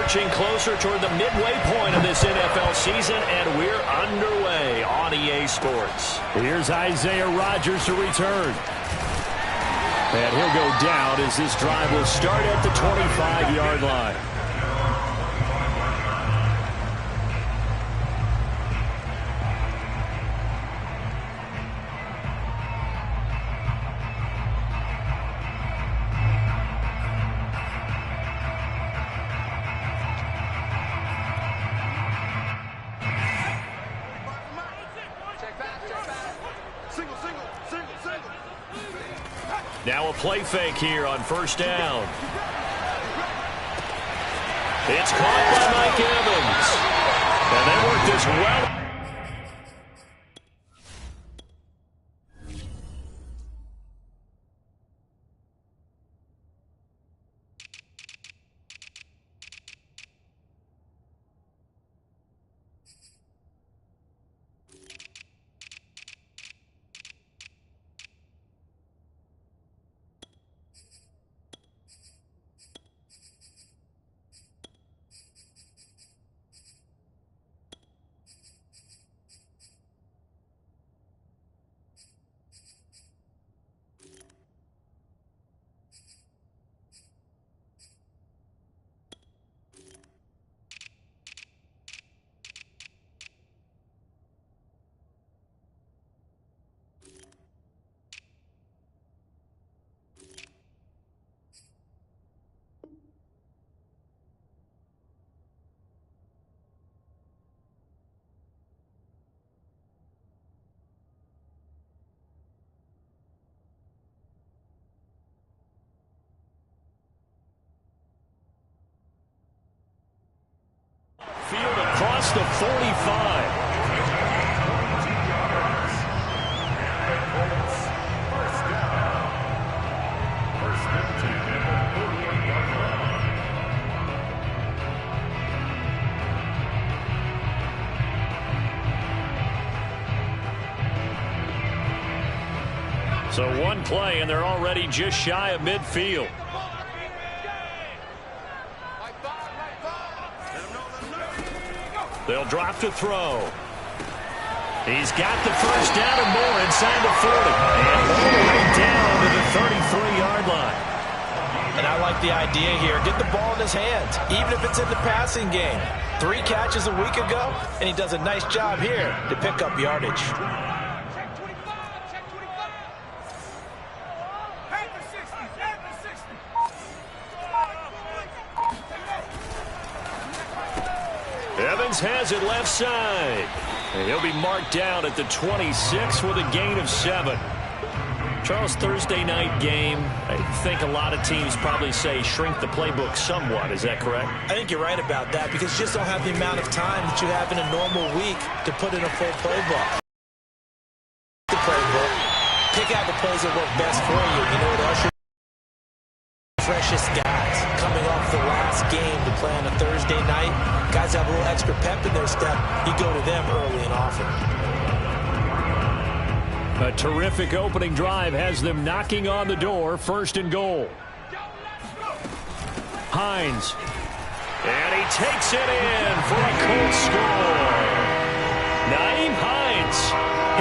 marching closer toward the midway point of this NFL season, and we're underway on EA Sports. Here's Isaiah Rodgers to return. And he'll go down as this drive will start at the 25-yard line. Now a play fake here on first down. It's caught by Mike Evans. And they work this well. Field across the 45. So one play, and they're already just shy of midfield. They'll drop to throw. He's got the first down and more inside the 40. And all the way down to the 33-yard line. And I like the idea here. Get the ball in his hands, even if it's in the passing game. 3 catches a week ago, and he does a nice job here to pick up yardage. Evans has it left side. And he'll be marked down at the 26 with a gain of 7. Charles, Thursday night game, I think a lot of teams probably say shrink the playbook somewhat. Is that correct? I think you're right about that because you just don't have the amount of time that you have in a normal week to put in a full playbook. The playbook, pick out the plays that work best for you. You know what else? Freshest guys coming off the last game to play on a Thursday night. Guys have a little extra pep in their step. You go to them early and often. A terrific opening drive has them knocking on the door. First and goal. Hines. And he takes it in for a Colts score. Nyheim Hines,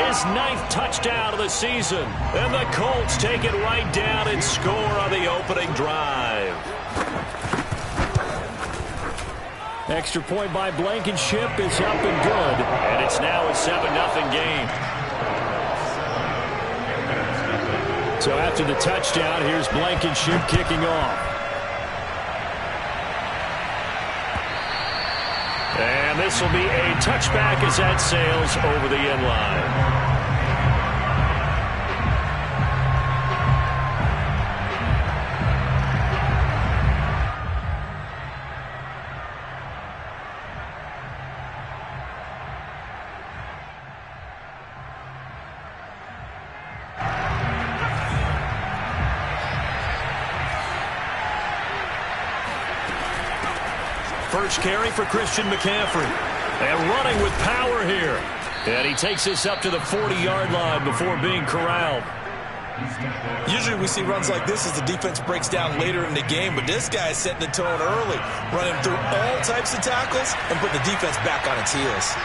his 9th touchdown of the season. And the Colts take it right down and score on the opening drive. Extra point by Blankenship is up and good. And it's now a 7-0 game. So after the touchdown, here's Blankenship kicking off. And this will be a touchback as that sails over the end line. First carry for Christian McCaffrey. And running with power here. And he takes this up to the 40-yard line before being corralled. Usually we see runs like this as the defense breaks down later in the game, but this guy is setting the tone early, running through all types of tackles and putting the defense back on its heels.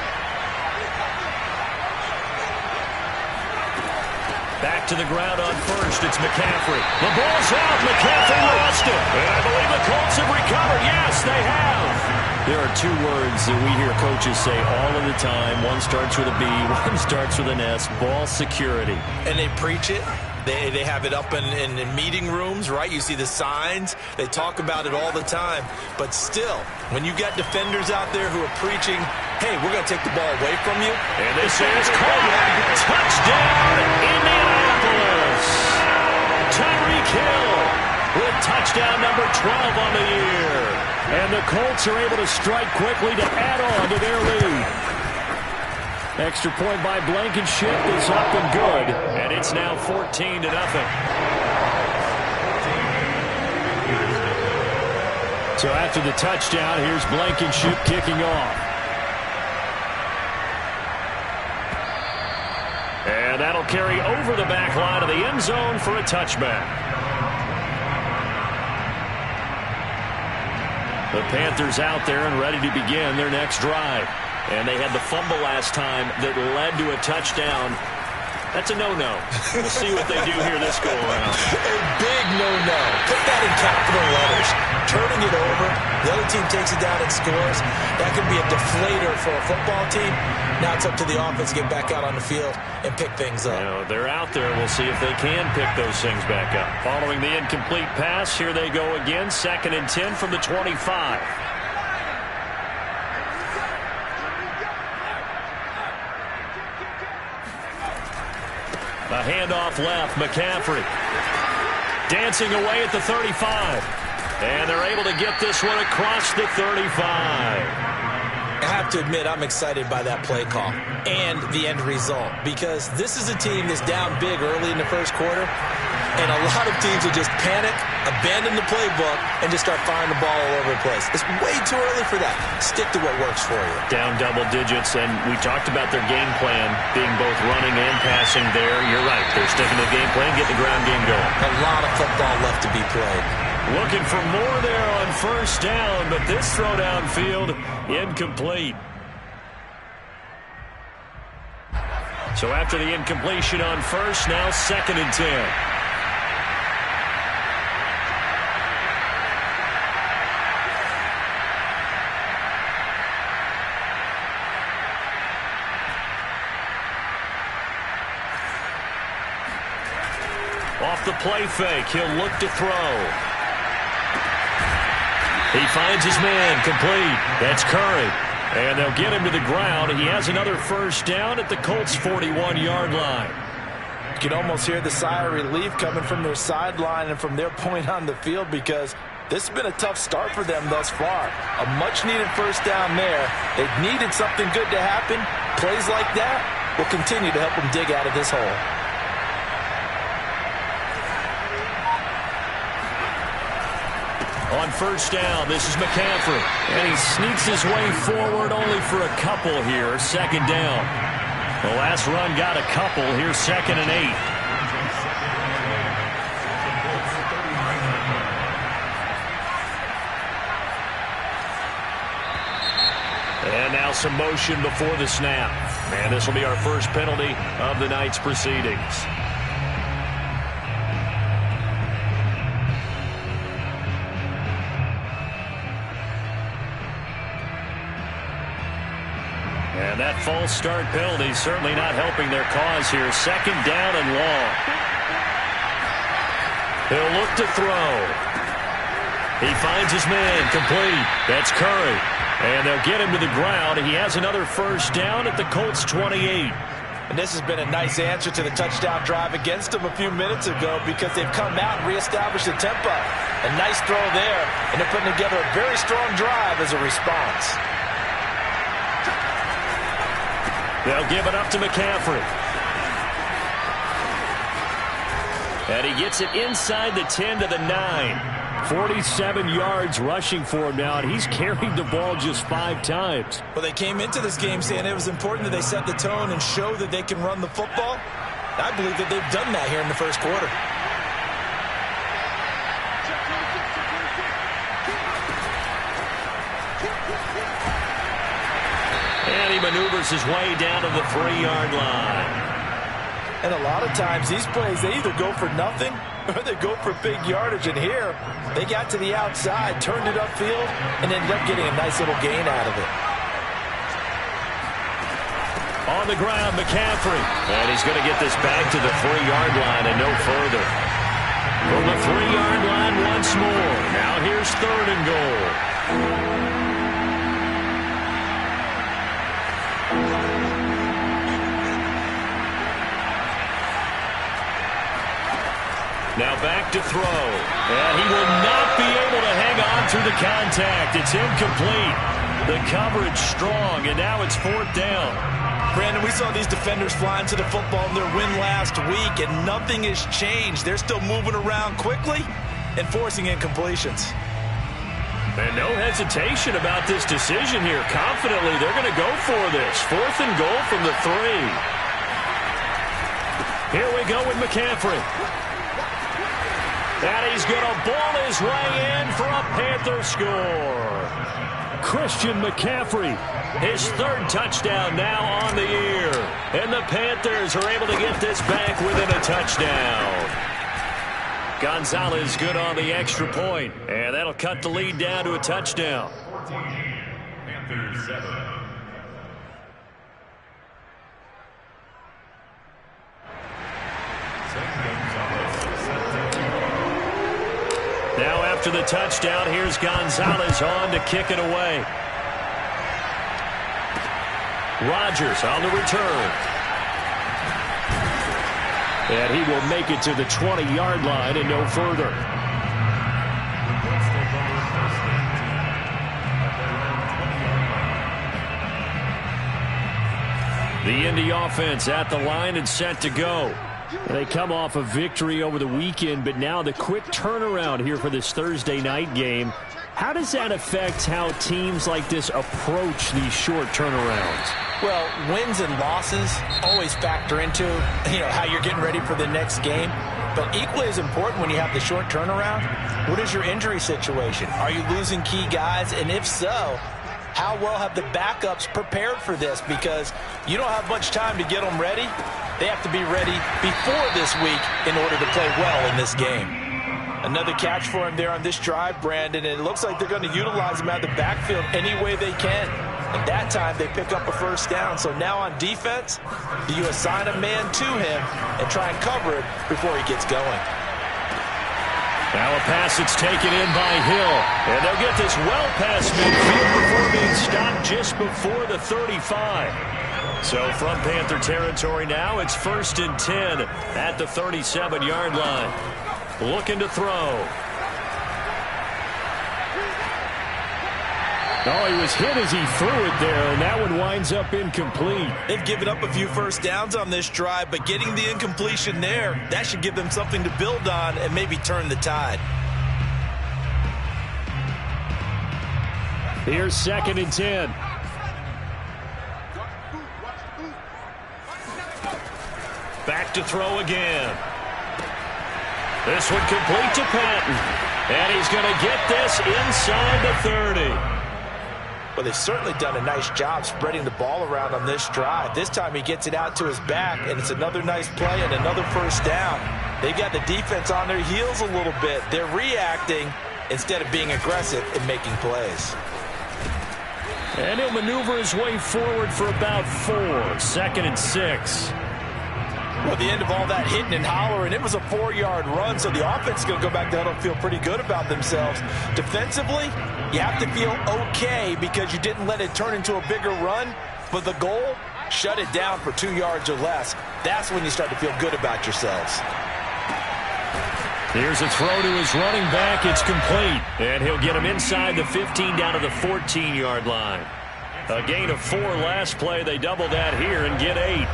Back to the ground on first. It's McCaffrey. The ball's out. McCaffrey lost it. And I believe the Colts have recovered. Yes, they have. There are two words that we hear coaches say all of the time. One starts with a B, one starts with an S. Ball security. And they preach it. They have it up in meeting rooms, right? You see the signs. They talk about it all the time. But still, when you got defenders out there who are preaching, hey, we're going to take the ball away from you. And this is caught. Touchdown, Indianapolis. Tyreek Hill with touchdown number 12 on the year. And the Colts are able to strike quickly to add on to their lead. Extra point by Blankenship is up and good. And it's now 14-0. So after the touchdown, here's Blankenship kicking off. And that'll carry over the back line of the end zone for a touchback. The Panthers out there and ready to begin their next drive. And they had the fumble last time that led to a touchdown. That's a no-no. We'll see what they do here this go-around. A big no-no. Put that in capital letters. Turning it over, the other team takes it down and scores. That can be a deflator for a football team. Now it's up to the offense to get back out on the field and pick things up. You know, they're out there. We'll see if they can pick those things back up. Following the incomplete pass, here they go again. 2nd and 10 from the 25. A handoff left, McCaffrey. Dancing away at the 35. And they're able to get this one across the 35. I have to admit, I'm excited by that play call and the end result, because this is a team that's down big early in the first quarter, and a lot of teams will just panic, abandon the playbook, and just start firing the ball all over the place. It's way too early for that. Stick to what works for you. Down double digits, and we talked about their game plan being both running and passing there. You're right. They're sticking to the game plan, getting the ground game going. A lot of football left to be played. Looking for more there on first down, but this throw downfield incomplete. So after the incompletion on first, now 2nd and 10. Off the play fake, he'll look to throw. He finds his man, complete. That's Curry. And they'll get him to the ground. He has another first down at the Colts' 41-yard line. You can almost hear the sigh of relief coming from their sideline and from their point on the field, because this has been a tough start for them thus far. A much-needed first down there. They've needed something good to happen. Plays like that will continue to help them dig out of this hole. On first down, this is McCaffrey. And he sneaks his way forward only for a couple here. 2nd down. The last run got a couple. Here's 2nd and 8. And now some motion before the snap. And this will be our first penalty of the night's proceedings. And that false start penalty certainly not helping their cause here. 2nd down and long. He'll look to throw. He finds his man, complete. That's Curry. And they'll get him to the ground. He has another first down at the Colts' 28. And this has been a nice answer to the touchdown drive against them a few minutes ago, because they've come out and reestablished the tempo. A nice throw there, and they're putting together a very strong drive as a response. They'll give it up to McCaffrey. And he gets it inside the 10 to the 9. 47 yards rushing for him now, and he's carried the ball just 5 times. Well, they came into this game saying it was important that they set the tone and show that they can run the football. I believe that they've done that here in the first quarter. And he maneuvers his way down to the 3-yard line. And a lot of times these plays, they either go for nothing or they go for big yardage. And here, they got to the outside, turned it upfield, and ended up getting a nice little gain out of it. On the ground, McCaffrey. And he's going to get this back to the 3-yard line and no further. From the 3-yard line once more. Now here's 3rd and goal. Now back to throw. And he will not be able to hang on through the contact. It's incomplete. The coverage strong, and now it's 4th down. Brandon, we saw these defenders flying to the football in their win last week, and nothing has changed. They're still moving around quickly and forcing incompletions. And no hesitation about this decision here. Confidently, they're going to go for this. 4th and goal from the 3. Here we go with McCaffrey. And he's going to ball his way in for a Panther score. Christian McCaffrey, his 3rd touchdown now on the year. And the Panthers are able to get this back within a touchdown. Gonzalez good on the extra point, and that'll cut the lead down to a touchdown. Panthers 7. Now after the touchdown, here's Gonzalez on to kick it away. Rodgers on the return. And he will make it to the 20-yard line and no further. The Indy offense at the line and set to go. They come off a victory over the weekend, but now the quick turnaround here for this Thursday night game. How does that affect how teams like this approach these short turnarounds? Well, wins and losses always factor into, how you're getting ready for the next game. But equally as important when you have the short turnaround, what is your injury situation? Are you losing key guys? And if so, how well have the backups prepared for this? Because you don't have much time to get them ready. They have to be ready before this week in order to play well in this game. Another catch for him there on this drive, Brandon, and it looks like they're going to utilize him out of the backfield any way they can. And that time they pick up a 1st down. So now on defense, do you assign a man to him and try and cover it before he gets going? Now a pass that's taken in by Hill. And they'll get this well past midfield before being stopped just before the 35. So from Panther territory now, it's 1st and 10 at the 37-yard line. Looking to throw. Oh, he was hit as he threw it there, and that one winds up incomplete. They've given up a few 1st downs on this drive, but getting the incompletion there, that should give them something to build on and maybe turn the tide. Here's 2nd and 10. Back to throw again. This one complete to Patton. And he's going to get this inside the 30. Well, they've certainly done a nice job spreading the ball around on this drive. This time he gets it out to his back, and it's another nice play and another 1st down. They've got the defense on their heels a little bit. They're reacting instead of being aggressive in making plays. And he'll maneuver his way forward for about 4. 2nd and 6. Well, the end of all that hitting and hollering, it was a 4-yard run, so the offense is going to go back to huddle and feel pretty good about themselves. Defensively, you have to feel okay because you didn't let it turn into a bigger run, but the goal, shut it down for 2 yards or less. That's when you start to feel good about yourselves. Here's a throw to his running back. It's complete, and he'll get him inside the 15 down to the 14-yard line. A gain of 4 last play. They double that here and get 8.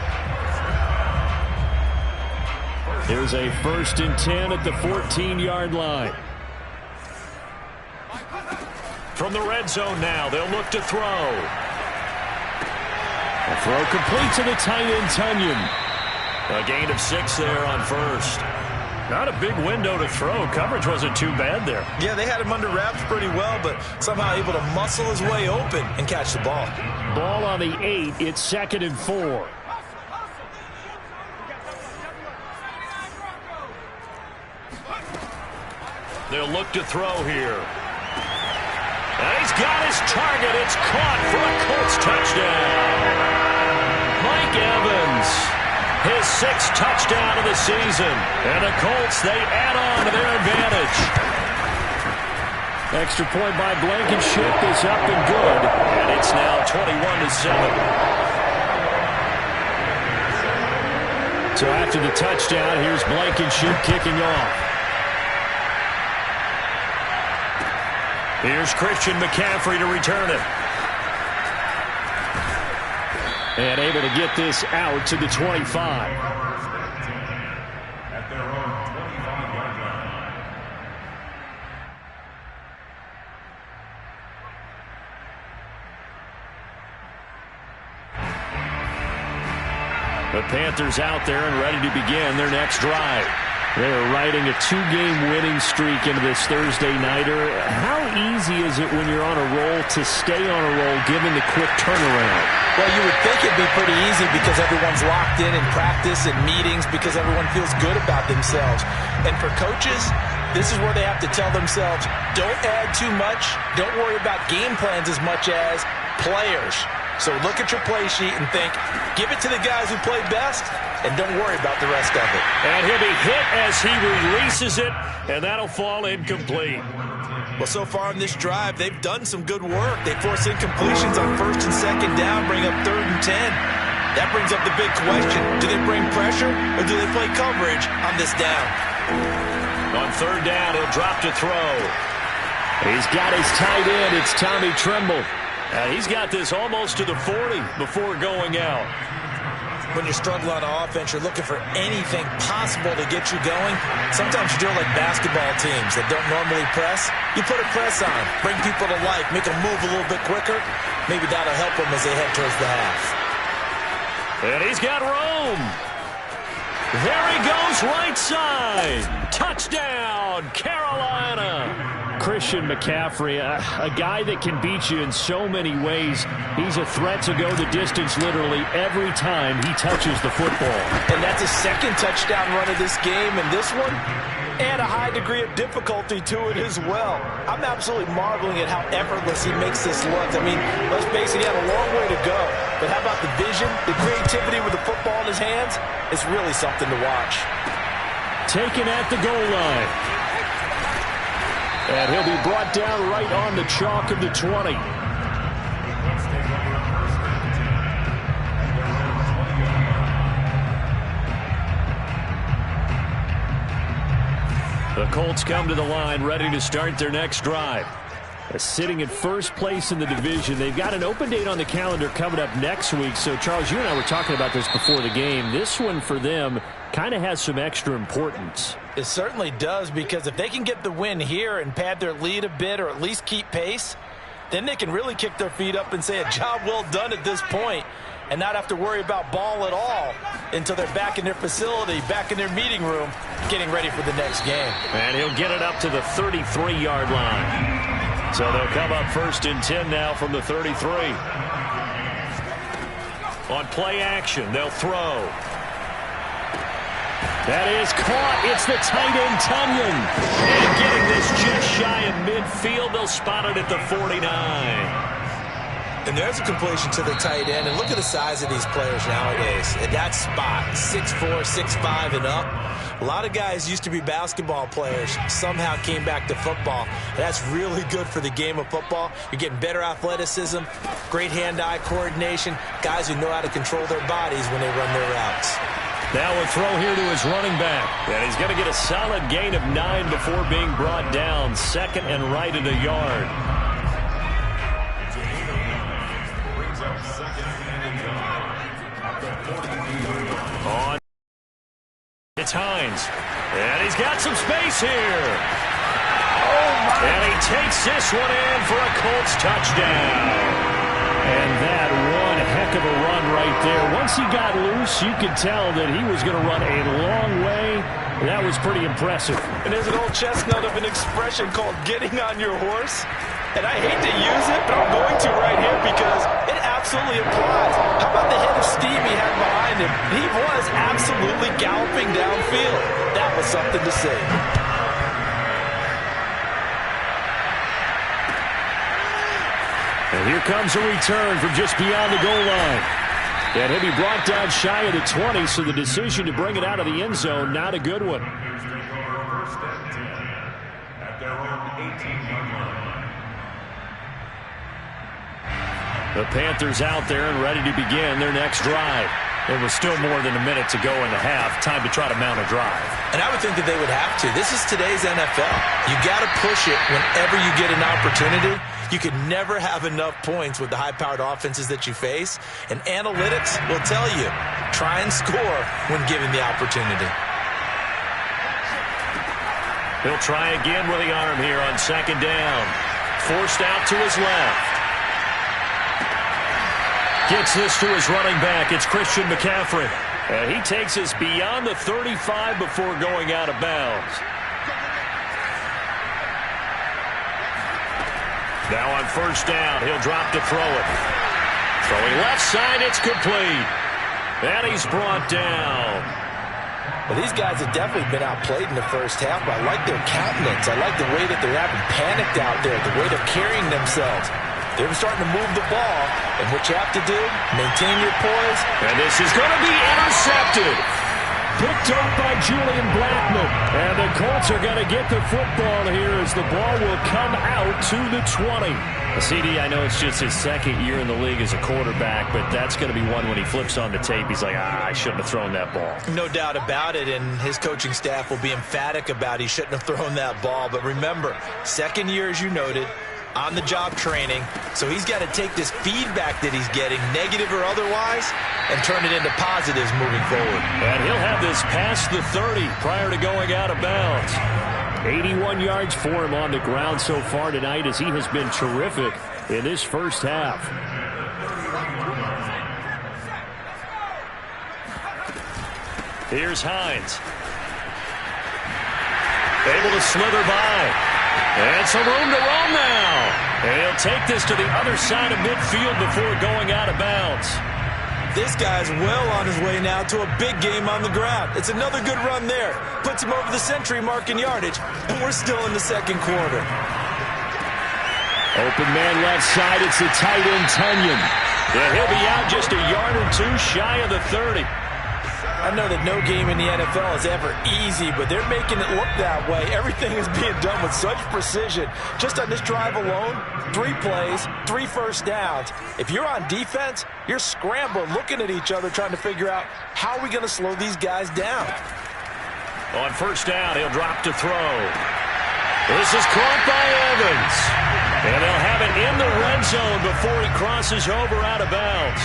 Here's a 1st and 10 at the 14-yard line. From the red zone now, they'll look to throw. A throw complete to the tight end, Tunyon. A gain of 6 there on first. Not a big window to throw. Coverage wasn't too bad there. Yeah, they had him under wraps pretty well, but somehow able to muscle his way open and catch the ball. Ball on the 8. It's 2nd and 4. They'll look to throw here. And he's got his target. It's caught for a Colts touchdown. Mike Evans, his 6th touchdown of the season. And the Colts, they add on to their advantage. Extra point by Blankenship is up and good. And it's now 21-7. So after the touchdown, here's Blankenship kicking off. Here's Christian McCaffrey to return it. And able to get this out to the 25. At their own 25-yard line. The Panthers out there and ready to begin their next drive. They're riding a 2-game winning streak into this Thursday nighter. How easy is it when you're on a roll to stay on a roll given the quick turnaround? Well, you would think it'd be pretty easy because everyone's locked in practice and meetings because everyone feels good about themselves. And for coaches, this is where they have to tell themselves, don't add too much, don't worry about game plans as much as players. So look at your play sheet and think, give it to the guys who play best, and don't worry about the rest of it. And he'll be hit as he releases it, and that'll fall incomplete. Well, so far in this drive, they've done some good work. They force incompletions on 1st and 2nd down, bring up 3rd and 10. That brings up the big question. Do they bring pressure, or do they play coverage on this down? On 3rd down, he'll drop to throw. He's got his tight end. It's Tommy Tremble. He's got this almost to the 40 before going out. When you're struggling on offense, you're looking for anything possible to get you going. Sometimes you're doing like basketball teams that don't normally press. You put a press on, bring people to life, make them move a little bit quicker. Maybe that'll help them as they head towards the half. And he's got room. There he goes, right side. Touchdown, Carolina. Christian McCaffrey, a guy that can beat you in so many ways. He's a threat to go the distance literally every time he touches the football. And that's a 2nd touchdown run of this game, and this one, add a high degree of difficulty to it as well. I'm absolutely marveling at how effortless he makes this look. I mean, let's face it, he had a long way to go. But how about the vision, the creativity with the football in his hands? It's really something to watch. Taken at the goal line. And he'll be brought down right on the chalk of the 20. The Colts come to the line ready to start their next drive. Sitting in first place in the division. They've got an open date on the calendar coming up next week. So, Charles, you and I were talking about this before the game. This one for them kind of has some extra importance. It certainly does, because if they can get the win here and pad their lead a bit or at least keep pace, then they can really kick their feet up and say a job well done at this point and not have to worry about ball at all until they're back in their facility, back in their meeting room, getting ready for the next game. And he'll get it up to the 33-yard line. So they'll come up 1st and 10 now from the 33. On play action, they'll throw. That is caught. It's the tight end, Tunyon. And getting this just shy of midfield, they'll spot it at the 49. And there's a completion to the tight end. And look at the size of these players nowadays. At that spot, 6'4", 6'5", and up. A lot of guys used to be basketball players, somehow came back to football. That's really good for the game of football. You're getting better athleticism, great hand-eye coordination, guys who know how to control their bodies when they run their routes. Now a throw here to his running back. And he's going to get a solid gain of 9 before being brought down. 2nd and right at a yard. On. It's Hines. And he's got some space here. And he takes this one in for a Colts touchdown. And that one heck of a run right there. Once he got loose, you could tell that he was going to run a long way. That was pretty impressive. And there's an old chestnut of an expression called getting on your horse. And I hate to use it, but I'm going to right here because it absolutely applies. How about the head of steam he had behind him? He was absolutely galloping downfield. That was something to see. And here comes a return from just beyond the goal line. And he'll be brought down shy of the 20, so the decision to bring it out of the end zone, not a good one. First and 10 at their own 18-yard line. The Panthers out there and ready to begin their next drive. There was still more than a minute to go in the half. Time to try to mount a drive. And I would think that they would have to. This is today's NFL. You got to push it whenever you get an opportunity. You can never have enough points with the high-powered offenses that you face. And analytics will tell you, try and score when given the opportunity. He'll try again with the arm here on second down. Forced out to his left. Gets this to his running back. It's Christian McCaffrey. And he takes us beyond the 35 before going out of bounds. Now on first down, he'll drop to throw it. Throwing left side, it's complete. And he's brought down. Well, these guys have definitely been outplayed in the first half, but I like their countenance. I like the way that they're having panicked out there, the way they're carrying themselves. They're starting to move the ball, and what you have to do, maintain your poise. And this is going to be intercepted. Picked up by Julian Blackmon. And the Colts are going to get the football here as the ball will come out to the 20. CD, I know it's just his second year in the league as a quarterback, but that's going to be one when he flips on the tape. He's like, I shouldn't have thrown that ball. No doubt about it, and his coaching staff will be emphatic about he shouldn't have thrown that ball. But remember, second year, as you noted, on-the-job training, so he's got to take this feedback that he's getting, negative or otherwise, and turn it into positives moving forward. And he'll have this past the 30 prior to going out of bounds. 81 yards for him on the ground so far tonight as he has been terrific in this first half. Here's Hines. Able to slither by. And some room to roam now. And he'll take this to the other side of midfield before going out of bounds. This guy's well on his way now to a big game on the ground. It's another good run there. Puts him over the century mark in yardage, and we're still in the second quarter. Open man left side, it's the tight end Tunyon. And he'll be out just a yard or two shy of the 30. I know that no game in the NFL is ever easy, but they're making it look that way. Everything is being done with such precision. Just on this drive alone, 3 plays, 3 first downs. If you're on defense, you're scrambling, looking at each other, trying to figure out how are we going to slow these guys down. On first down, he'll drop to throw. This is caught by Evans. And they'll have it in the red zone before he crosses over out of bounds.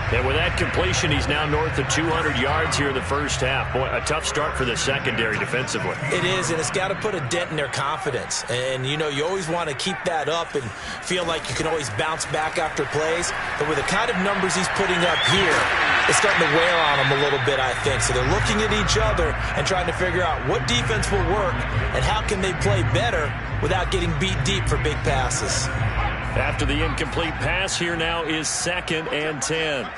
And with that completion, he's now north of 200 yards here in the first half. Boy, a tough start for the secondary defensively. It is, and it's got to put a dent in their confidence. And, you know, you always want to keep that up and feel like you can always bounce back after plays. But with the kind of numbers he's putting up here, it's starting to wear on them a little bit, I think. So they're looking at each other and trying to figure out what defense will work and how can they play better without getting beat deep for big passes. After the incomplete pass, here now is 2nd and 10.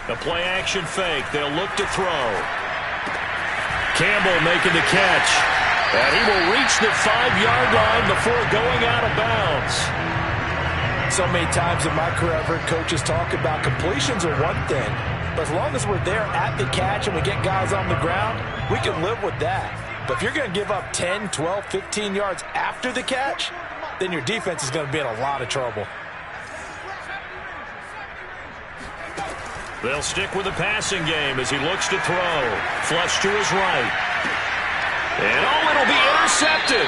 The play action fake. They'll look to throw. Campbell making the catch. And he will reach the 5-yard line before going out of bounds. So many times in my career, I've heard coaches talk about completions are one thing. But as long as we're there at the catch and we get guys on the ground, we can live with that. But if you're going to give up 10, 12, 15 yards after the catch, then your defense is going to be in a lot of trouble. They'll stick with the passing game as he looks to throw. Flush to his right. And it'll be intercepted.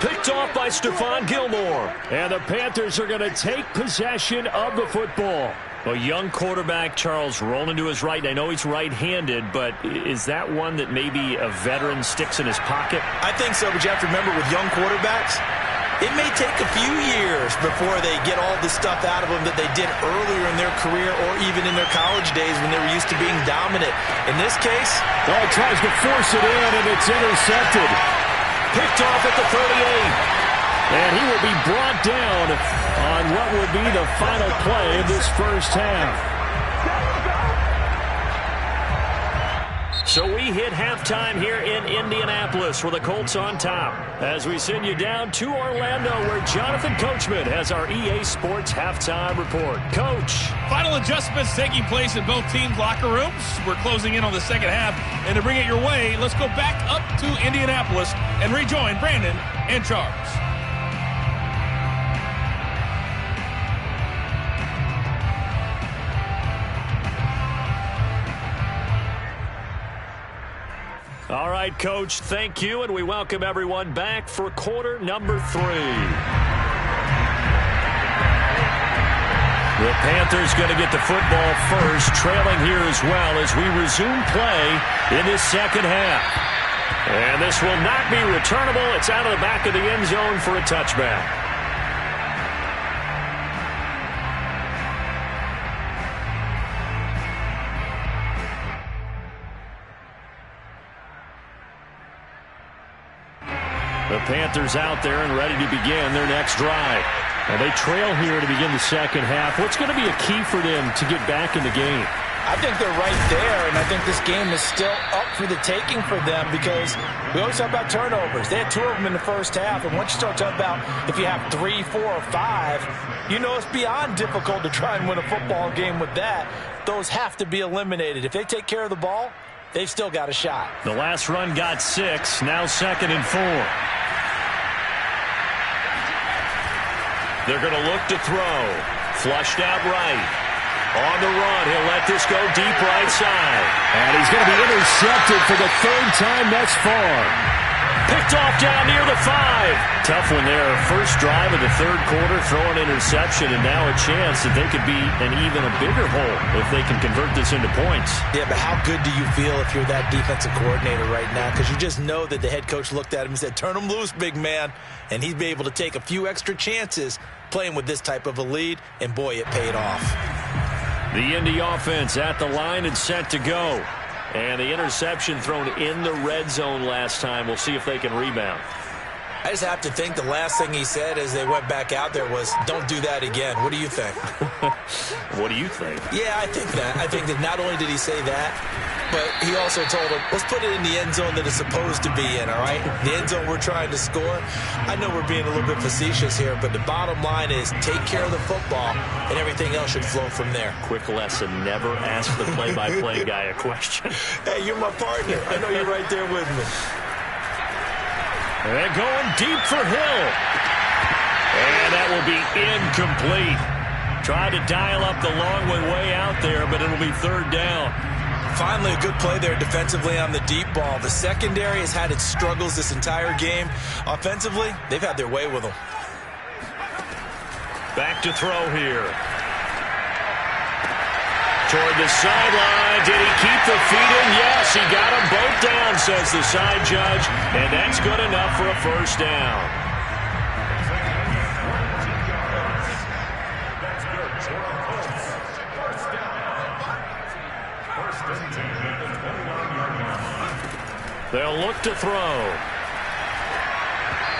Picked off by Stephon Gilmore. And the Panthers are going to take possession of the football. A young quarterback, Charles, rolling to his right. I know he's right-handed, but is that one that maybe a veteran sticks in his pocket? I think so, but you have to remember with young quarterbacks, it may take a few years before they get all the stuff out of them that they did earlier in their career or even in their college days when they were used to being dominant. In this case, he tries to force it in, and it's intercepted. Picked off at the 38. And he will be brought down on what will be the final play of this first half. So we hit halftime here in Indianapolis with the Colts on top. As we send you down to Orlando, where Jonathan Coachman has our EA Sports halftime report. Coach. Final adjustments taking place in both teams' locker rooms. We're closing in on the second half. And to bring it your way, let's go back up to Indianapolis and rejoin Brandon and Charles. All right, Coach, thank you, and we welcome everyone back for quarter number 3. The Panthers going to get the football first, trailing here as well as we resume play in this second half. And this will not be returnable. It's out of the back of the end zone for a touchback. The Panthers out there and ready to begin their next drive. Well, they trail here to begin the second half. What's going to be a key for them to get back in the game? I think they're right there, and I think this game is still up for the taking for them because we always talk about turnovers. They had 2 of them in the first half, and once you start talking about if you have 3, 4, or 5, you know it's beyond difficult to try and win a football game with that. Those have to be eliminated. If they take care of the ball, they've still got a shot. The last run got 6, now 2nd and 4. They're going to look to throw. Flushed out right. On the run, he'll let this go deep right side. And he's going to be intercepted for the 3rd time thus far. Picked off down near the 5. Tough one there. First drive of the 3rd quarter, throwing interception, and now a chance that they could be an even a bigger hole if they can convert this into points. Yeah, but how good do you feel if you're that defensive coordinator right now? Because you just know that the head coach looked at him and said, turn him loose, big man. And he'd be able to take a few extra chances playing with this type of a lead, and boy, it paid off. The Indy offense at the line and set to go. And the interception thrown in the red zone last time. We'll see if they can rebound. I just have to think the last thing he said as they went back out there was, don't do that again. What do you think? What do you think? Yeah, I think that. I think that not only did he say that, but he also told him, let's put it in the end zone that it's supposed to be in, all right? The end zone we're trying to score. I know we're being a little bit facetious here, but the bottom line is take care of the football, and everything else should flow from there. Quick lesson, never ask the play-by-play guy a question. Hey, you're my partner. I know you're right there with me. And going deep for Hill. And that will be incomplete. Tried to dial up the long one way out there, but it'll be 3rd down. Finally, a good play there defensively on the deep ball. The secondary has had its struggles this entire game. Offensively, they've had their way with them. Back to throw here. Toward the sideline. Did he keep the feet in? Yes, he got them both down, says the side judge. And that's good enough for a 1st down. They'll look to throw.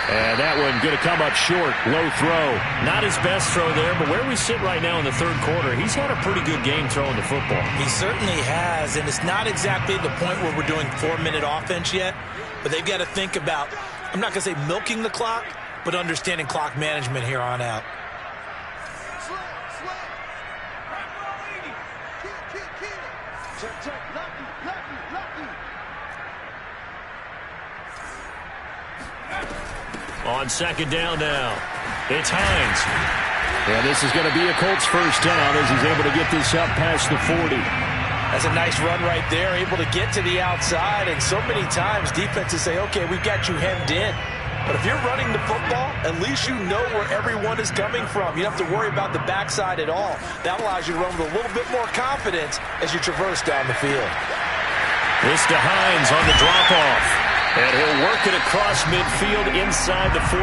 And that one going to come up short. Low throw. Not his best throw there, but where we sit right now in the 3rd quarter, he's had a pretty good game throwing the football. He certainly has, and it's not exactly the point where we're doing 4-minute offense yet, but they've got to think about, I'm not going to say milking the clock, but understanding clock management here on out. On 2nd down now, it's Hines. And this is going to be a Colts 1st down as he's able to get this up past the 40. That's a nice run right there, able to get to the outside. And so many times defenses say, okay, we've got you hemmed in. But if you're running the football, at least you know where everyone is coming from. You don't have to worry about the backside at all. That allows you to run with a little bit more confidence as you traverse down the field. This to Hines on the drop-off. And he'll work it across midfield inside the 45.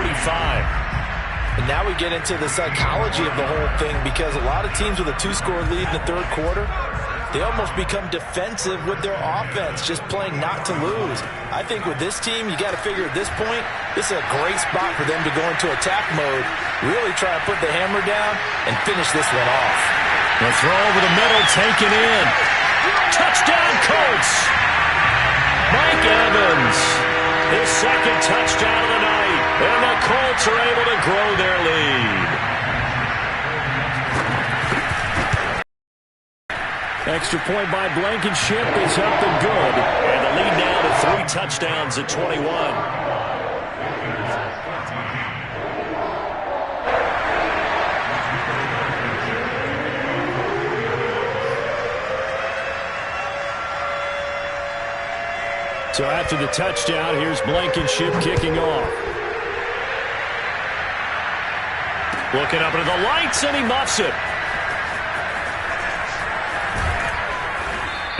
And now we get into the psychology of the whole thing, because a lot of teams with a 2-score lead in the third quarter, they almost become defensive with their offense, just playing not to lose. I think with this team, you got to figure at this point, this is a great spot for them to go into attack mode, really try to put the hammer down and finish this one off. The throw over the middle, taken in. Touchdown, Colts! Mike Evans, his second touchdown of the night, and the Colts are able to grow their lead. Extra point by Blankenship is up and good, and the lead now to 3 touchdowns at 21. So after the touchdown, here's Blankenship kicking off. Looking up into the lights, and he muffs it.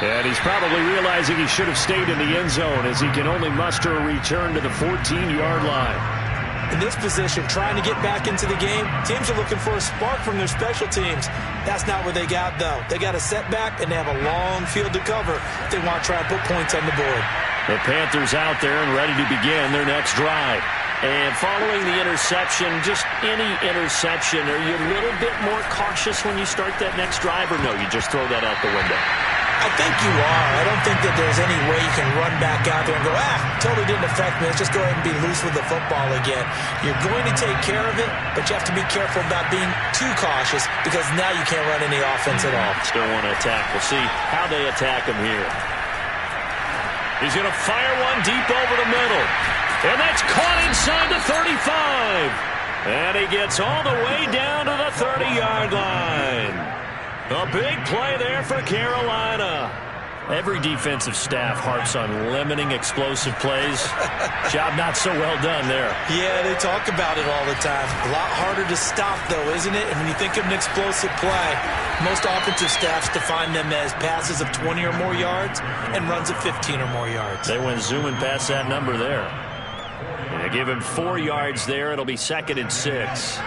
And he's probably realizing he should have stayed in the end zone, as he can only muster a return to the 14-yard line. In this position, trying to get back into the game, teams are looking for a spark from their special teams. That's not what they got, though. They got a setback, and they have a long field to cover if they want to try and put points on the board. The Panthers out there and ready to begin their next drive. And following the interception, just any interception, are you a little bit more cautious when you start that next drive, or no, you just throw that out the window? I think you are. I don't think that there's any way you can run back out there and go, totally didn't affect me. Let's just go ahead and be loose with the football again. You're going to take care of it, but you have to be careful about being too cautious, because now you can't run any offense at all. Still want to attack. We'll see how they attack him here. He's going to fire one deep over the middle. And that's caught inside the 35. And he gets all the way down to the 30-yard line. A big play there for Carolina. Every defensive staff harps on limiting explosive plays. Job not so well done there. Yeah, they talk about it all the time. A lot harder to stop, though, isn't it? And when you think of an explosive play, most offensive staffs define them as passes of 20 or more yards and runs of 15 or more yards. They went zooming past that number there. And they give him 4 yards there. It'll be 2nd and 6.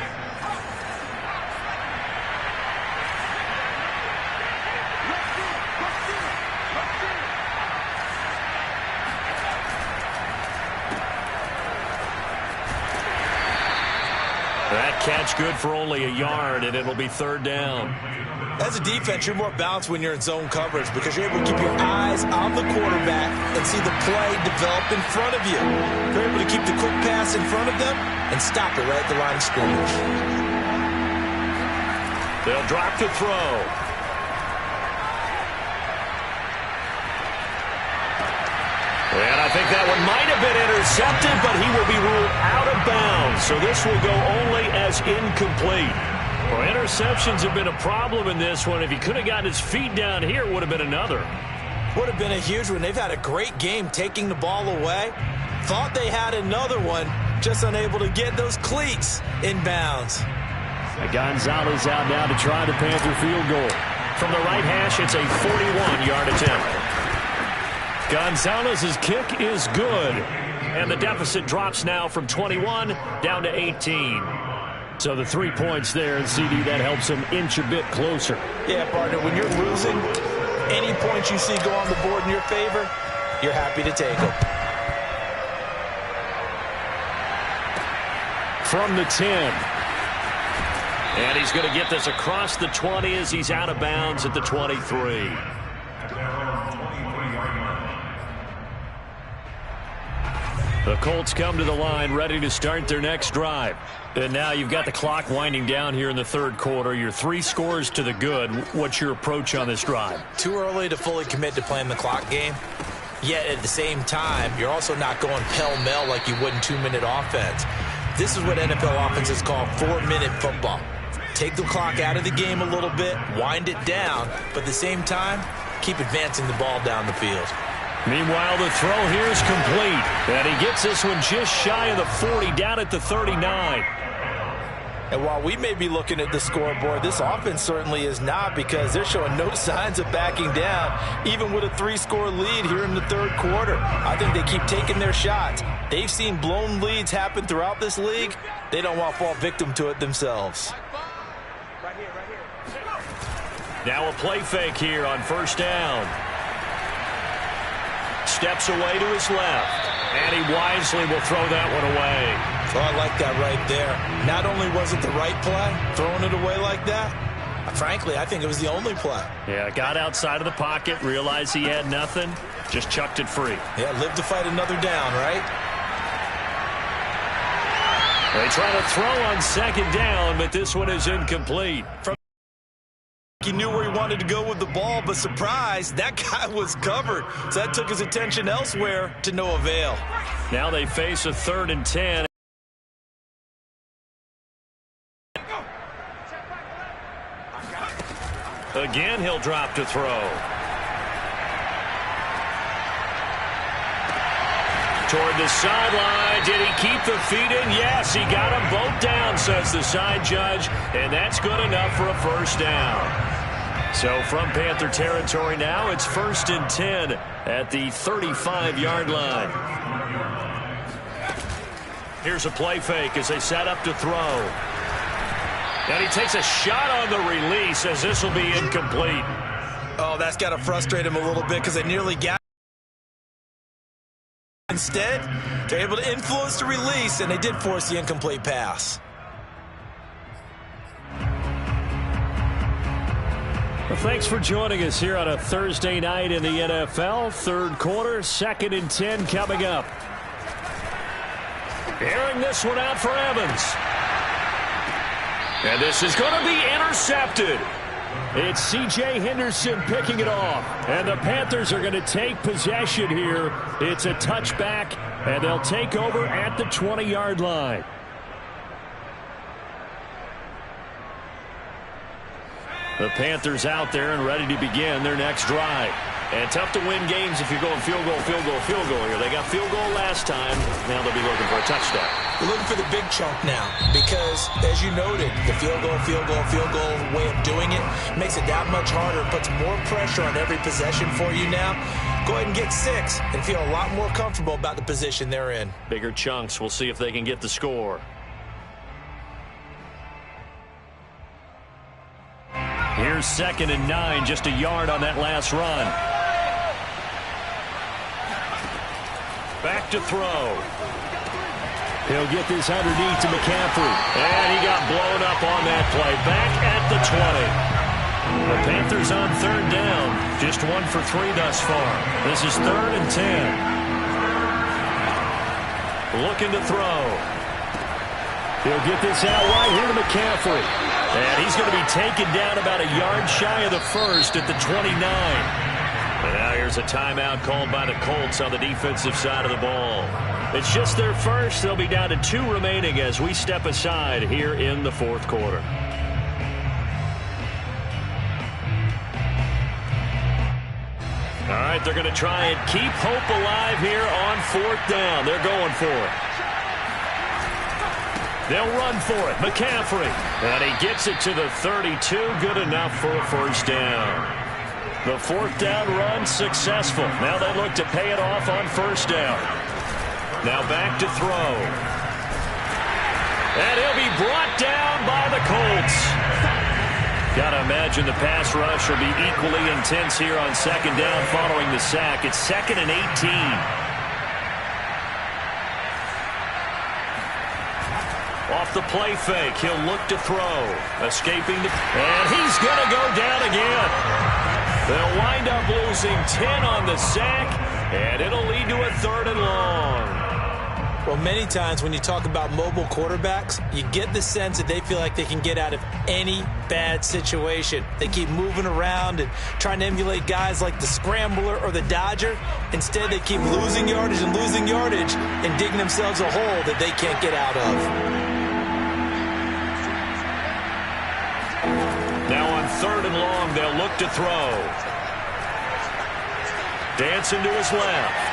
That catch good for only a yard, and it'll be 3rd down. As a defense, you're more balanced when you're in zone coverage, because you're able to keep your eyes on the quarterback and see the play develop in front of you. You're able to keep the quick pass in front of them and stop it right at the line of scrimmage. They'll drop to throw. And I think that one might have been intercepted, but he will be ruled out of bounds. So this will go only as incomplete. Well, interceptions have been a problem in this one. If he could have gotten his feet down here, it would have been another. Would have been a huge one. They've had a great game taking the ball away. Thought they had another one, just unable to get those cleats in bounds. Gonzalez out now to try the Panther field goal. From the right hash, it's a 41-yard attempt. Gonzalez's kick is good. And the deficit drops now from 21 down to 18. So the 3 points there, and CD, that helps him inch a bit closer. Yeah, partner, when you're losing, any points you see go on the board in your favor, you're happy to take them. From the 10. And he's going to get this across the 20 as he's out of bounds at the 23. The Colts come to the line ready to start their next drive. And now you've got the clock winding down here in the third quarter. You're 3 scores to the good. What's your approach on this drive? Too early to fully commit to playing the clock game. Yet at the same time, you're also not going pell-mell like you would in 2-minute offense. This is what NFL offenses call 4-minute football. Take the clock out of the game a little bit, wind it down, but at the same time, keep advancing the ball down the field. Meanwhile, the throw here is complete. And he gets this one just shy of the 40, down at the 39. And while we may be looking at the scoreboard, this offense certainly is not, because they're showing no signs of backing down, even with a 3-score lead here in the third quarter. I think they keep taking their shots. They've seen blown leads happen throughout this league. They don't want to fall victim to it themselves. Now a play fake here on first down. Steps away to his left, and he wisely will throw that one away. Oh, I like that right there. Not only was it the right play, throwing it away like that, frankly, I think it was the only play. Yeah, got outside of the pocket, realized he had nothing, just chucked it free. Yeah, live to fight another down, right? They try to throw on second down, but this one is incomplete. He knew where he wanted to go with the ball, but surprise, that guy was covered. So that took his attention elsewhere, to no avail. Now they face a 3rd and 10. Again, he'll drop to throw. Toward the sideline. Did he keep the feet in? Yes, he got them both down, says the side judge, and that's good enough for a first down. So from Panther territory now, it's 1st and 10 at the 35-yard line. Here's a play fake as they set up to throw. And he takes a shot on the release, as this will be incomplete. Oh, that's got to frustrate him a little bit, because they nearly got it. Instead, they're able to influence the release, and they did force the incomplete pass. Well, thanks for joining us here on a Thursday night in the NFL. Third quarter, 2nd and 10 coming up. Airing this one out for Evans. And this is going to be intercepted. It's C.J. Henderson picking it off. And the Panthers are going to take possession here. It's a touchback, and they'll take over at the 20-yard line. The Panthers out there and ready to begin their next drive. And tough to win games if you're going field goal, field goal, field goal here. They got field goal last time. Now they'll be looking for a touchdown. They're looking for the big chunk now, because, as you noted, the field goal way of doing it makes it that much harder, puts more pressure on every possession for you now. Go ahead and get 6 and feel a lot more comfortable about the position they're in. Bigger chunks. We'll see if they can get the score. Here's 2nd and 9, just a yard on that last run. Back to throw. He'll get this underneath to McCaffrey. And he got blown up on that play. Back at the 20. The Panthers on 3rd down. Just 1 for 3 thus far. This is 3rd and 10. Looking to throw. He'll get this out right here to McCaffrey. And he's going to be taken down about a yard shy of the first at the 29. And now here's a timeout called by the Colts on the defensive side of the ball. It's just their first. They'll be down to 2 remaining as we step aside here in the 4th quarter. All right, they're going to try and keep hope alive here on 4th down. They're going for it. They'll run for it. McCaffrey. And he gets it to the 32. Good enough for a first down. The 4th down run successful. Now they look to pay it off on first down. Now back to throw. And he'll be brought down by the Colts. Got to imagine the pass rush will be equally intense here on 2nd down following the sack. It's 2nd and 18. Off the play fake, he'll look to throw. Escaping the... And he's going to go down again. They'll wind up losing 10 on the sack, and it'll lead to a 3rd and long. Well, many times when you talk about mobile quarterbacks, you get the sense that they feel like they can get out of any bad situation. They keep moving around and trying to emulate guys like the Scrambler or the Dodger. Instead, they keep losing yardage and digging themselves a hole that they can't get out of. Now on 3rd and long, they'll look to throw. Dancing to his left.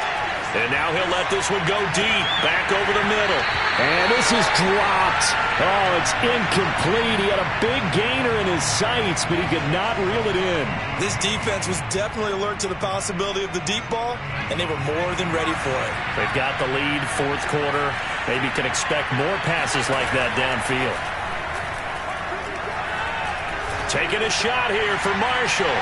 And now he'll let this one go deep. Back over the middle. And this is dropped. Oh, it's incomplete. He had a big gainer in his sights, but he could not reel it in. This defense was definitely alert to the possibility of the deep ball, and they were more than ready for it. They've got the lead, fourth quarter. Maybe can expect more passes like that downfield. Taking a shot here for Marshall.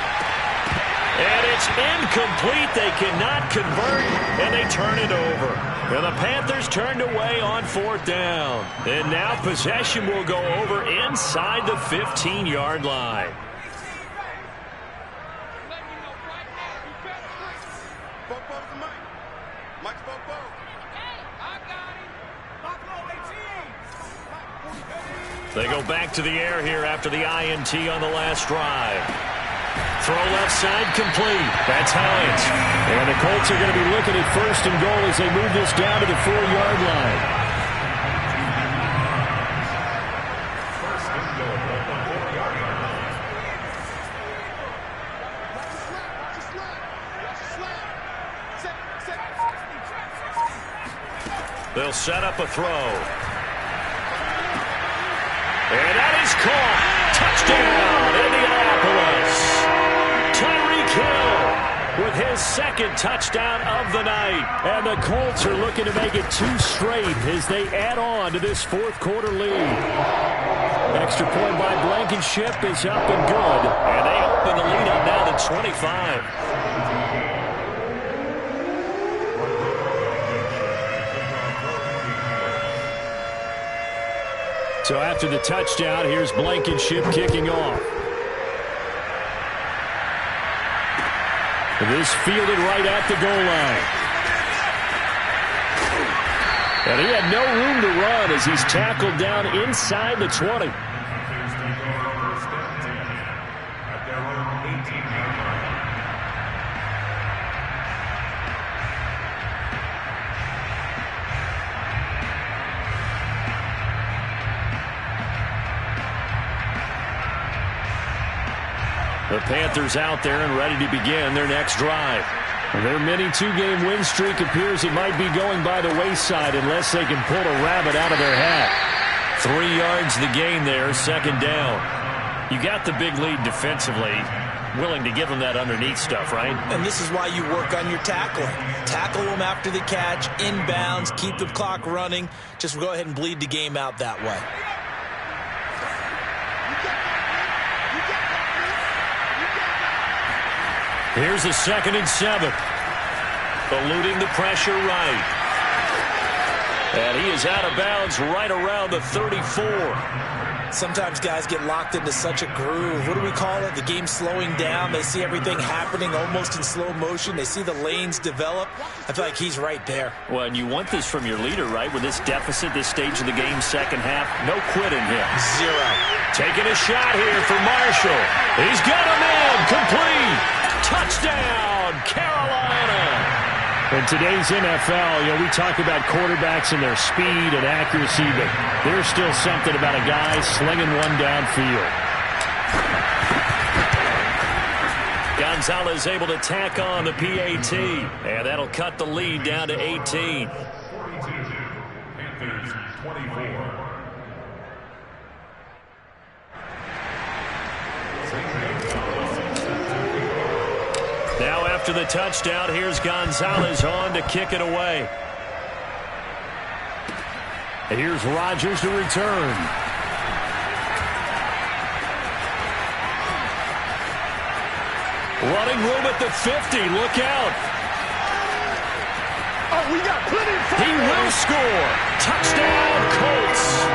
And it's incomplete. They cannot convert, and they turn it over. And the Panthers turned away on fourth down. And now possession will go over inside the 15-yard line. They go back to the air here after the INT on the last drive. Throw left side complete. That's Hines. And the Colts are going to be looking at first and goal as they move this down to the 4-yard line. They'll set up a throw. And that is caught. Touchdown, Indianapolis. Tyreek Hill with his second touchdown of the night. And the Colts are looking to make it 2 straight as they add on to this fourth quarter lead. Extra point by Blankenship is up and good. And they open the lead up now to 25. So after the touchdown, here's Blankenship kicking off. This fielded right at the goal line. And he had no room to run as he's tackled down inside the 20. The Panthers out there and ready to begin their next drive. Their mini 2-game win streak appears it might be going by the wayside unless they can pull a rabbit out of their hat. 3 yards the gain there, second down. You got the big lead defensively. Willing to give them that underneath stuff, right? And this is why you work on your tackling. Tackle them after the catch, inbounds, keep the clock running. Just go ahead and bleed the game out that way. Here's the 2nd and 7. Eluding the pressure right. And he is out of bounds right around the 34. Sometimes guys get locked into such a groove. What do we call it? The game slowing down. They see everything happening almost in slow motion. They see the lanes develop. I feel like he's right there. Well, and you want this from your leader, right? With this deficit, this stage of the game, second half, no quitting him. 0. Taking a shot here for Marshall. He's got him in. Complete. Touchdown, Carolina. In today's NFL, we talk about quarterbacks and their speed and accuracy, but there's still something about a guy slinging one downfield. Gonzalez able to tack on the PAT, and that'll cut the lead down to 18. 42, Panthers 24. Now after the touchdown, here's Gonzalez on to kick it away. And here's Rodgers to return. Running room at the 50. Look out. Oh, we got plenty of time. He will score. Touchdown, Colts.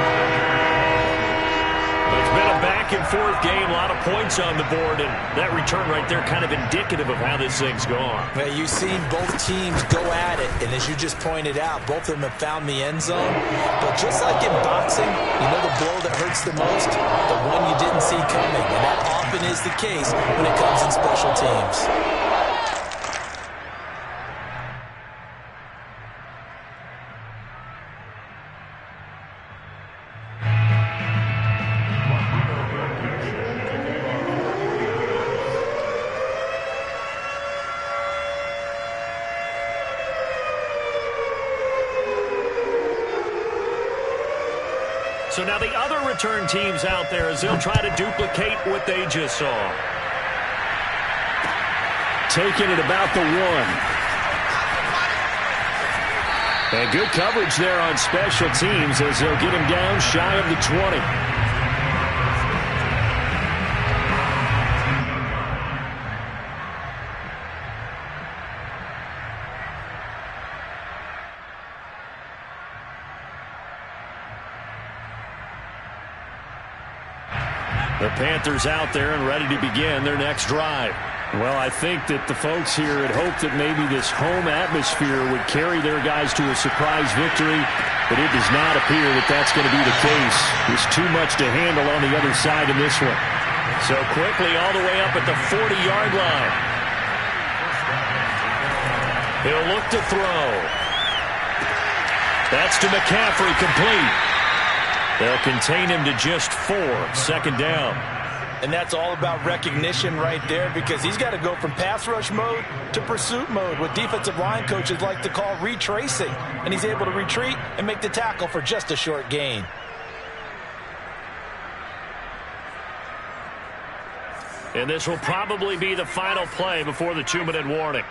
It's been a back-and-forth game, a lot of points on the board, and that return right there kind of indicative of how this thing's gone. Well, you've seen both teams go at it, and as you just pointed out, both of them have found the end zone. But just like in boxing, you know the blow that hurts the most? The one you didn't see coming, and that often is the case when it comes in special teams. So now the other return teams out there as they'll try to duplicate what they just saw. Taking it about the 1. And good coverage there on special teams as they'll get him down shy of the 20. The Panthers out there and ready to begin their next drive. Well, I think that the folks here had hoped that maybe this home atmosphere would carry their guys to a surprise victory, but it does not appear that that's going to be the case. There's too much to handle on the other side in this one. So quickly all the way up at the 40-yard line. He'll look to throw. That's to McCaffrey, complete. They'll contain him to just 4, second down. And that's all about recognition right there, because he's got to go from pass rush mode to pursuit mode, what defensive line coaches like to call retracing. And he's able to retreat and make the tackle for just a short gain. And this will probably be the final play before the 2-minute warning.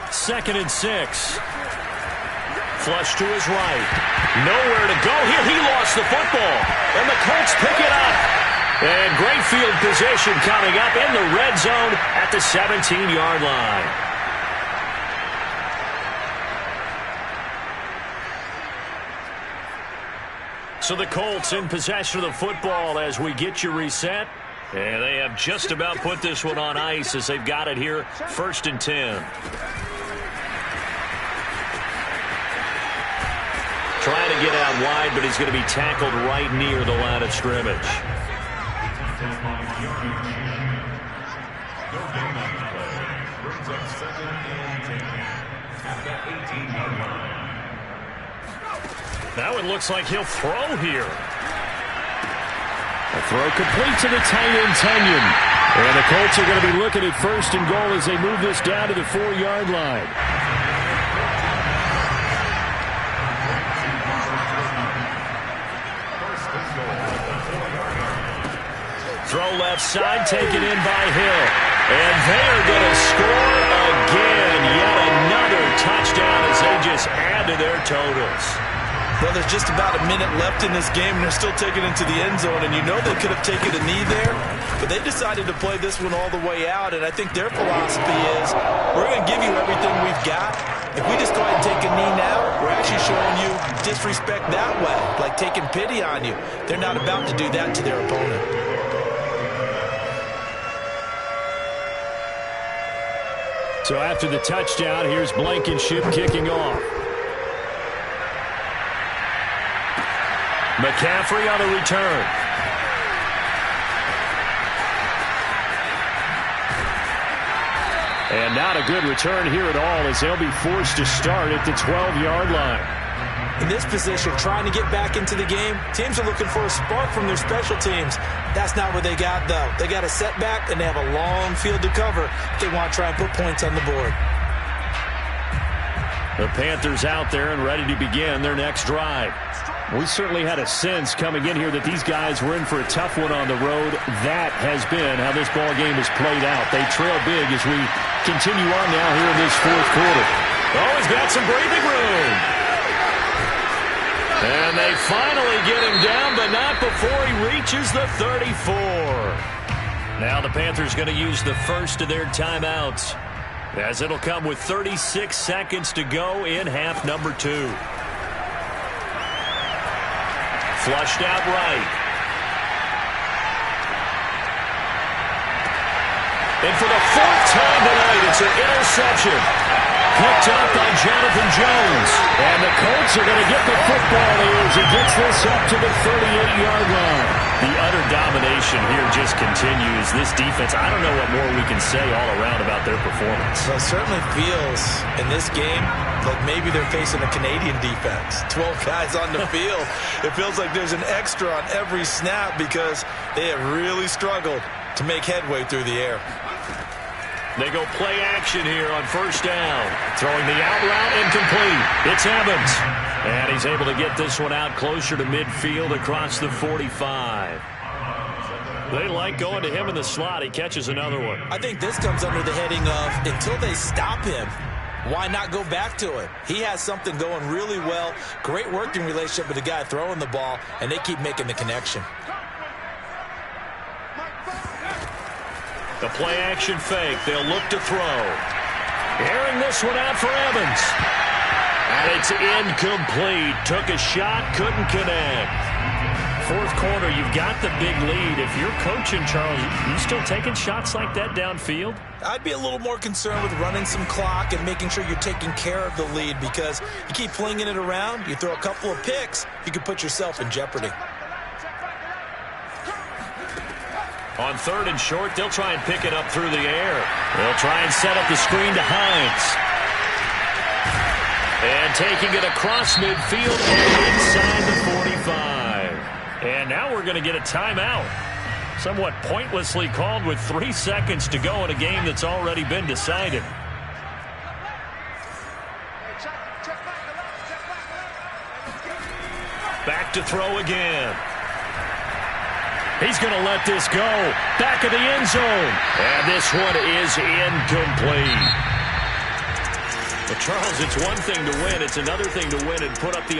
2nd and 6. Flush to his right. Nowhere to go here. He lost the football. And the Colts pick it up. And great field position coming up in the red zone at the 17-yard line. So the Colts in possession of the football as we get you reset. And they have just about put this one on ice as they've got it here. 1st and 10. Trying to get out wide, but he's going to be tackled right near the line of scrimmage. Now it looks like he'll throw here. A throw complete to the tight end, Tunyon. And the Colts are going to be looking at 1st and goal as they move this down to the 4-yard line. Throw left side, taken in by Hill. And they're going to score again. Yet another touchdown as they just add to their totals. Well, there's just about a minute left in this game, and they're still taking it to the end zone. And you know they could have taken a knee there, but they decided to play this one all the way out. And I think their philosophy is, we're going to give you everything we've got. If we just go ahead and take a knee now, we're actually showing you disrespect that way, like taking pity on you. They're not about to do that to their opponent. So after the touchdown, here's Blankenship kicking off. McCaffrey on the return. And not a good return here at all as they'll be forced to start at the 12-yard line. In this position, trying to get back into the game, teams are looking for a spark from their special teams. That's not what they got, though. They got a setback, and they have a long field to cover if they want to try and put points on the board. The Panthers out there and ready to begin their next drive. We certainly had a sense coming in here that these guys were in for a tough one on the road. That has been how this ball game has played out. They trail big as we continue on now here in this 4th quarter. Oh, he's got some breathing room. And they finally get him down, but not before he reaches the 34. Now the Panthers going to use the first of their timeouts, as it'll come with 36 seconds to go in half number 2. Flushed out right. And for the 4th time tonight, it's an interception. Picked up by Jonathan Jones. And the Colts are going to get the football here as he gets this up to the 38-yard line. The utter domination here just continues. This defense, I don't know what more we can say all around about their performance. Well, it certainly feels in this game like maybe they're facing a Canadian defense. 12 guys on the field. It feels like there's an extra on every snap because they have really struggled to make headway through the air. They go play action here on first down. Throwing the out route incomplete. It's Evans. And he's able to get this one out closer to midfield across the 45. They like going to him in the slot. He catches another one. I think this comes under the heading of until they stop him, why not go back to him? He has something going really well. Great working relationship with the guy throwing the ball, and they keep making the connection. The play action fake. They'll look to throw. Airing this one out for Evans. And it's incomplete. Took a shot, couldn't connect. Fourth quarter, you've got the big lead. If you're coaching, Charles, you still taking shots like that downfield? I'd be a little more concerned with running some clock and making sure you're taking care of the lead, because you keep flinging it around, you throw a couple of picks, you could put yourself in jeopardy. On third and short, they'll try and pick it up through the air. They'll try and set up the screen to Hines. And taking it across midfield and inside the 45. And now we're going to get a timeout. Somewhat pointlessly called with 3 seconds to go in a game that's already been decided. Back to throw again. He's going to let this go. Back of the end zone. And this one is incomplete. But Charles, it's one thing to win. It's another thing to win and put up the